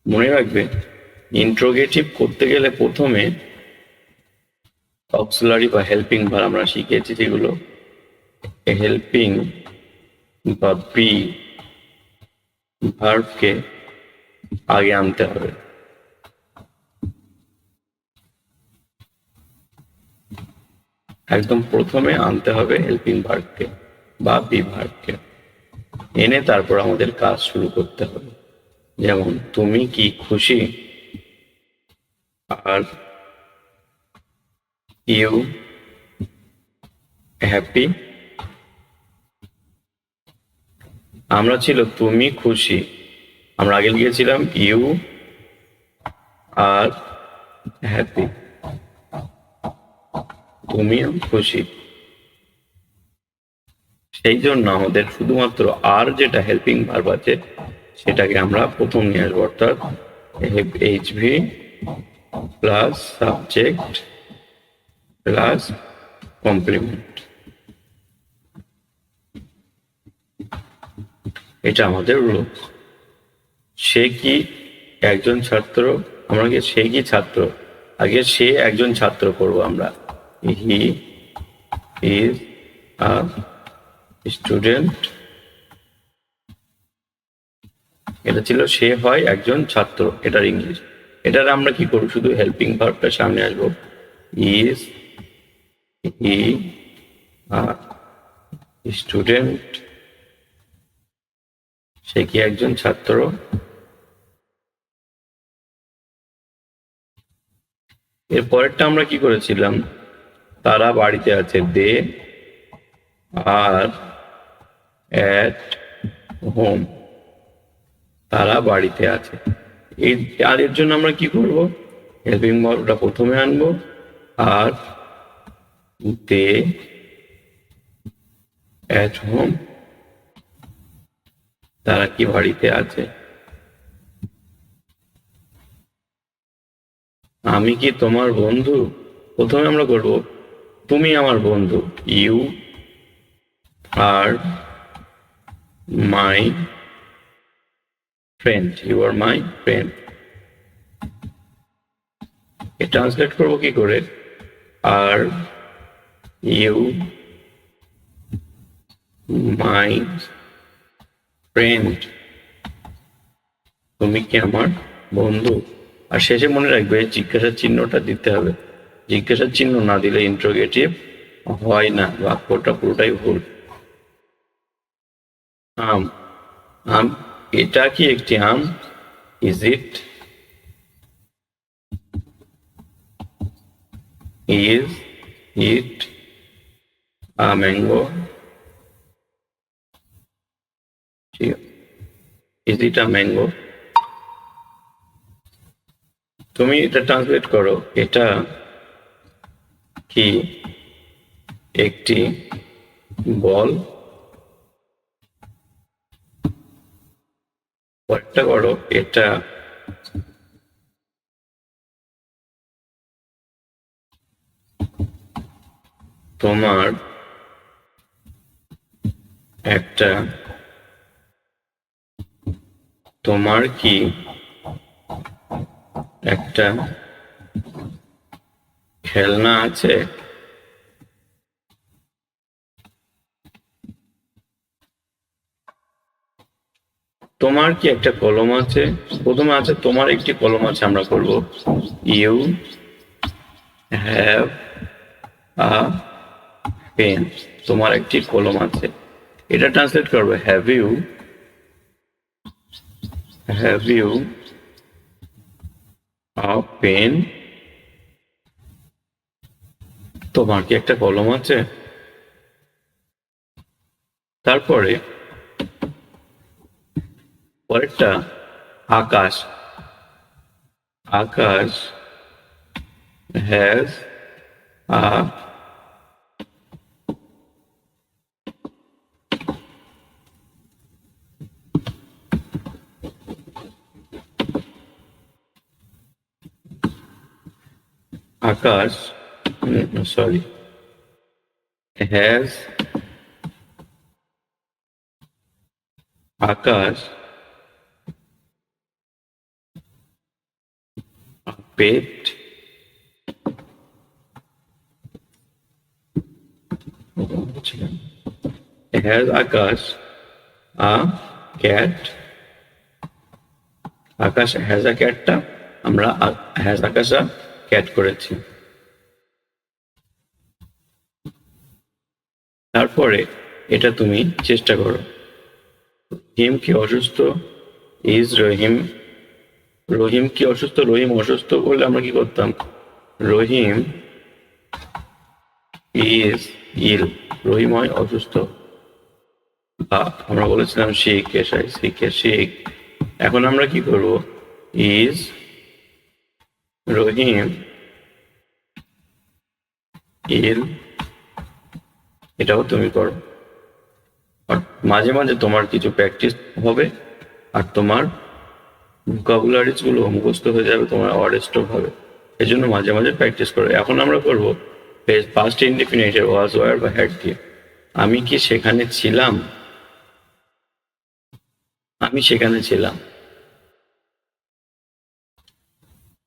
মনে রাখবে, ইন্ট্রোগেটিভ করতে গেলে প্রথমে অক্সিলারি বা হেল্পিং ভার্ব আমরা শিখেছি, যেগুলো হেল্পিং বা বি ভার্বকে আগে আনতে হবে। একদম প্রথমে আনতে হবে হেল্পিং ভার্বকে বা বি ভার্বকে, এনে তারপর আমাদের কাজ শুরু করতে হবে। যেমন তুমি কি খুশি, আর ইউ হ্যাপি। আমরা ছিল তুমি খুশি, আমরা আগে লিখেছিলাম ইউ আর হ্যাপি, তুমিও খুশি। সেই জন্য আমাদের শুধুমাত্র আর যেটা হেল্পিং ভার্ব আছে সেটাকে আমরা প্রথম নিয়ে আসবো, অর্থাৎ এইচভি প্লাস সাবজেক্ট প্লাস কমপ্লিমেন্ট। এটা আমাদের রুল। সে কি একজন ছাত্র, আমরা কি সে কি ছাত্র, আগে সে একজন ছাত্র করব আমরা, হি ইজ আ স্টুডেন্ট। এটা ছিল সে হয় একজন ছাত্র, এটার ইংলিশ। এটার আমরা কি করব, শুধু হেল্পিং ভার্বটা সামনে আসবো, ইজ হি আ স্টুডেন্ট। সে কি একজন ছাত্র। এর পরেরটা আমরা কি করেছিলাম, তারা বাড়িতে আছে, দে আর অ্যাট হোম। তারা বাড়িতে আছে, এই আর এর জন্য আমরা কি করব, হেল্পিং ভার্বটা প্রথমে আনবো, আর দে অ্যাট হোম, তারা কি বাড়িতে আছে। আমি কি তোমার বন্ধু, প্রথমে আমরা করব তুমি আমার বন্ধু, you are my friend, you are my friend. এ ট্রান্সলেট করবো কি করে, আর ইউ মাই ফ্রেন্ড, তুমি কি আমার বন্ধু। আর শেষে মনে রাখবে জিজ্ঞাসার চিহ্নটা দিতে হবে, জিজ্ঞাসার চিহ্ন না দিলে ইন্ট্রোগেটিভ হয় না, বাক্যটা পুরোটাই ভুল। আম, আম, এটা কি একটি আম, is it, is it a mango, is it a mango. তুমি এটা ট্রান্সলেট করো, এটা কি একটি বল। পরেরটা করো, এটা তোমার একটা, তোমার কি একটা খেলনা আছে। তোমার কি একটা কলম আছে, প্রথমে আছে তোমার একটি কলম আছে, আমরা করব ইউ হ্যাভ আ পেন, তোমার একটি কলম আছে। এটা ট্রান্সলেট করবে হ্যাভ ইউ আ পেন, তোমার কি একটা কলম আছে। তারপরে পরেরটা Akash, Akash has a, Akash sorry has, Akash পেট has Akash a cat Akash has a cat-টা আমরা has Akash a cat করেছি। তারপরে এটা তুমি চেষ্টা করো। রহিম কি অসুস্থ? ইজ রহিম রহিম কি অসুস্থ? রহিম অসুস্থ বললে আমরা কি করতাম? রহিম ইজ ইল, রহিম হয় অসুস্থ। আমরা বলেছিলাম শিখ শিখ। এখন আমরা কি করব? ইজ রহিম ইল, এটাও তুমি করো। আর মাঝে মাঝে তোমার কিছু প্র্যাকটিস হবে আর তোমার ভোকাবুলারিজ গুলো মুখস্থ হয়ে যাবে, তোমার ওয়ার্ড স্টক হবে। এই জন্য মাঝে মাঝে প্র্যাকটিস করো। এখন আমরা করবো পাস্ট ইনডিফিনিট ওয়াজ ওয়ার বা হ্যাড দিয়ে। আমি কি সেখানে ছিলাম? আমি সেখানে ছিলাম।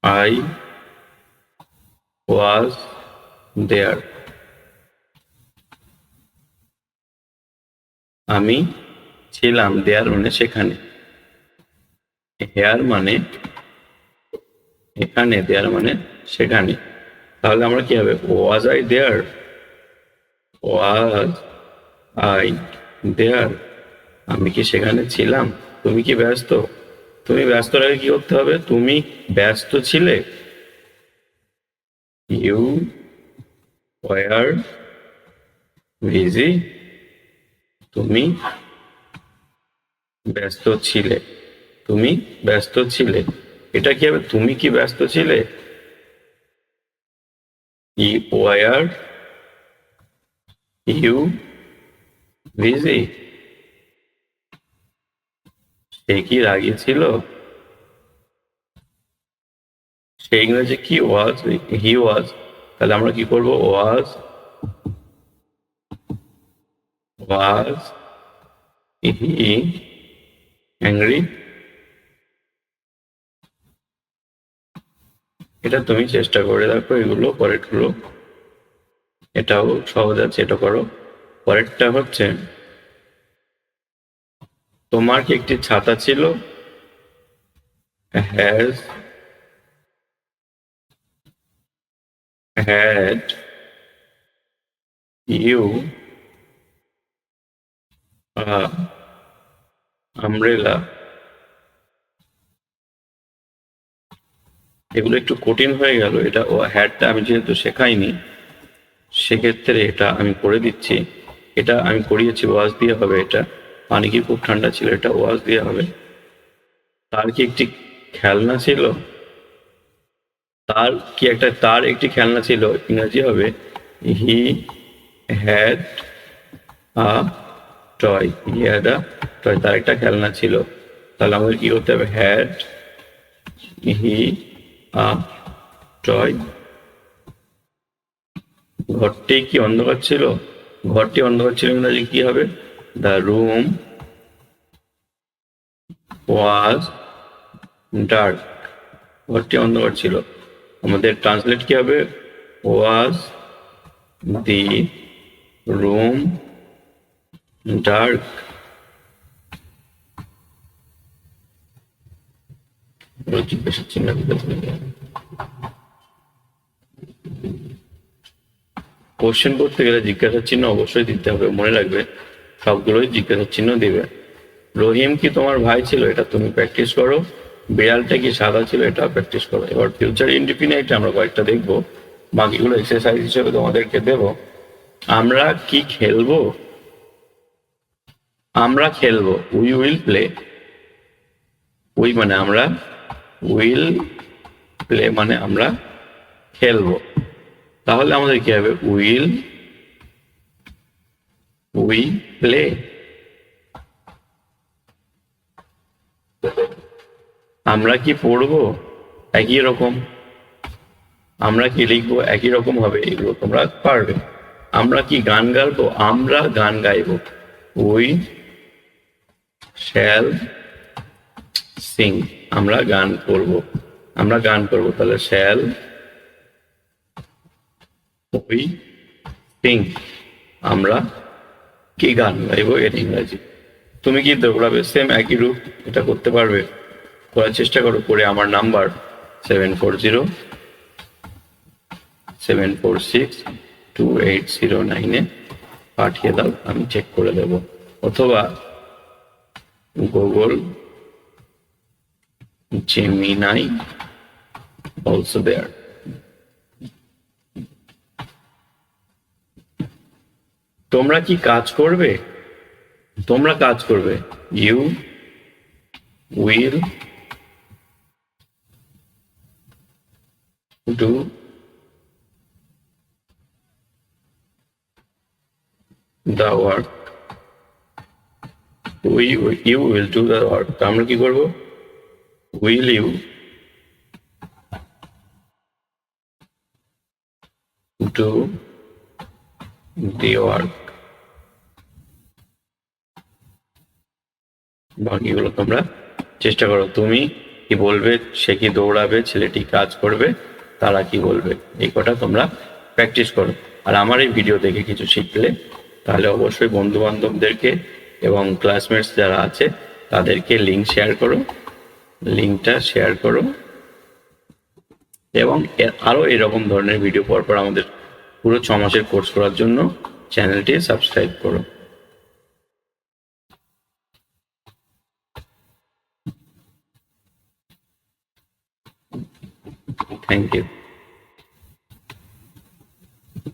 আই ওয়াজ দেয়ার। আমি ছিলাম, দেয়ার মানে সেখানে, হেয়ার মানে এখানে, দেয়ার মানে সেখানে। তাহলে আমরা কি হবে? Was I there, was I দেয়ার, আমি কি সেখানে ছিলাম? তুমি কি ব্যস্ত? তুমি ব্যস্ত আগে কি করতে হবে? তুমি ব্যস্ত ছিলে। ইউ ওয়ার বিজি, তুমি ব্যস্ত ছিলে, তুমি ব্যস্ত ছিলে। এটা কি হবে? তুমি কি ব্যস্ত ছিলে? ওয়ার ইউ বিজি, সে কি রাগী ছিল? সে ইংরেজি কি? ওয়াজ, হি ওয়াজ। তাহলে আমরা কি করব? ওয়াজ হি অ্যাংরি। এটা তুমি চেষ্টা করে দেখো, এগুলো পরের গুলো। এটাও সহজ আছে, এটা করো। পরেরটা হচ্ছে, তোমার কি একটি ছাতা ছিল? Has had you a umbrella? এগুলো একটু কঠিন হয়ে গেল। এটা হ্যাডটা আমি যেহেতু শেখাইনি, সেক্ষেত্রে এটা আমি করে দিচ্ছি। এটা আমি করিয়েছি, ওয়াজ দিয়ে হবে। এটা পানি কি খুব ঠান্ডা ছিল, এটা ওয়াজ দিয়ে হবে। তার কি একটি খেলনা ছিল? তার একটি খেলনা ছিল, ইংরেজি হবে he had a toy. He had a toy, তার একটা খেলনা ছিল। তাহলে আমাদের কি করতে হবে? Had he a toy. ঘরটি কি অন্ধকার ছিল? ঘরটি অন্ধকার ছিল, ইংরেজি কি হবে? The room was dark. ঘরটি অন্ধকার ছিল। আমাদের ট্রান্সলেট কি হবে? ওয়াজ দি রুম ডার্ক? জিজ্ঞাসা চিহ্ন কোশ্চেন করতে গেলে জিজ্ঞাসা চিহ্ন অবশ্যই দিতে হবে, মনে রাখবে। সবগুলোই জিজ্ঞাসা চিহ্ন দিবে। রহিম কি তোমার ভাই ছিল? এটা তুমি প্র্যাকটিস করো। বিড়ালটা কি সাদা ছিল? এটা প্র্যাকটিস করো। এবার ফিউচার ইনডিফিনাইট আমরা কয়েকটা দেখবো, বাকিগুলো এক্সারসাইজ হিসেবে তোমাদেরকে দেব। আমরা কি খেলবো? আমরা খেলবো, উই উইল প্লে। উই মানে আমরা, উইল প্লে মানে আমরা খেলবো। তাহলে আমাদের কি হবে? We play. আমরা কি পড়বো? একই রকম। আমরা কি লিখবো? একই রকম হবে। এগুলো তোমরা পারবে। আমরা কি গান গাইবো? আমরা গান গাইবো, উই শ্যাল সিং। আমরা গান করবো। আমরা গান করবো, তাহলে শ্যাল উই সিং, আমরা কি গান গাইবো এর ইংরাজি। তুমি কি দৌড়াবে, সেম একই রূপ, এটা করতে পারবে, করার চেষ্টা করো। করে আমার নাম্বার 7407462809 পাঠিয়ে দাও, আমি চেক করে দেব। অথবা গুগল জেমিনাই অলসো দেয়ার। তোমরা কি কাজ করবে, তোমরা কাজ করবে, you will do the work, you will do the work। আমরা কি করব, will you do the work। বাকিগুলো তোমরা চেষ্টা করো। তুমি কি বলবে, সে কি দৌড়াবে, ছেলেটি কাজ করবে, তারা কি বলবে, এই কটা তোমরা প্র্যাকটিস করো। আর আমার এই ভিডিও দেখে কিছু শিখলে তাহলে অবশ্যই বন্ধু বান্ধবদেরকে এবং ক্লাসমেটস যারা আছে তাদেরকে লিঙ্ক শেয়ার করো, লিঙ্কটা শেয়ার করো। এবং আরো এরকম ধরনের ভিডিও পরপর আমাদের পুরো 6 মাসের কোর্স করার জন্য চ্যানেলটি সাবস্ক্রাইব করো। Thank you.